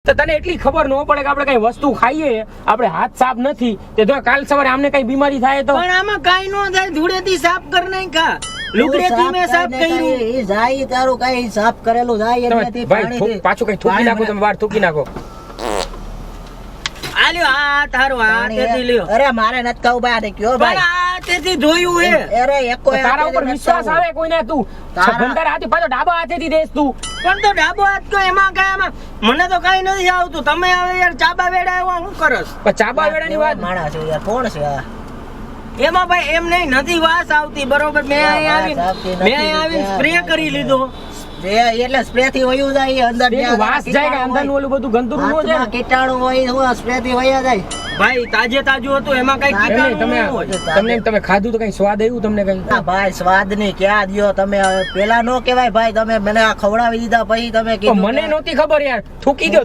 તો તને એટલી ખબર ન પડે કે આપણે કઈ વસ્તુ ખાઈએ આપણે હાથ સાફ નથી તે તો કાલ સવારે આમને કઈ બીમારી થાય તો પણ આમાં કાઈ નો થાય, ધૂળેથી સાફ કર નાખા, લુગડેથી મેં સાફ કર્યું. ઈ જાય તારું કઈ સાફ કરેલું જાય એમાંથી ભાઈ પાણી પાછું કઈ થૂકી નાખો તમે બહાર થૂકી નાખો. આ લ્યો, આ તારું હાથેથી લ્યો. અરે મારે નથી કહું ભાઈ, કયો પણ ભાઈ? આ હાથેથી ધોયું હે. અરે એકો તારા ઉપર વિશ્વાસ આવે કોઈને તું બંધારા હાથી પાછો ડાબા હાથેથી દેસ તું. પણ તો ડાબો હાથ તો એમાં કાંઈ મને તો કાંઈ નથી આવતું. તમે હવે યાર ચાબા વેડા એવા શું કરસ? પણ ચાબા વેડાની વાત માણસ છે યાર, કોણ છે આ? એમાં ભાઈ એમ નહીં, નથી વાસ આવતી બરોબર. મેં અહીંયા આવીને સ્પ્રે કરી લીધો. એટલે સ્પ્રે થી વયું જાય અંદર, પેલું વાસ જાય કે અંદરનું ઓલું બધું ગંદુ ન જાય ને. કીટાણુ હોય હું સ્પ્રે થી વયા જાય. ભાઈ તાજે તાજું હતું, એમાં કઈ એમ નહીં, કીટાણુ ન હોય. તમે ખાધું તો કઈ સ્વાદ આવ્યું તમને કઈ? ના ભાઈ સ્વાદ ની ક્યાં દ્યો તમે, પેલા નો કેવાય ભાઈ, તમે મને આ ખવડાવી દીધા પછી તમે મને નહોતી ખબર યાર, થૂકી દો.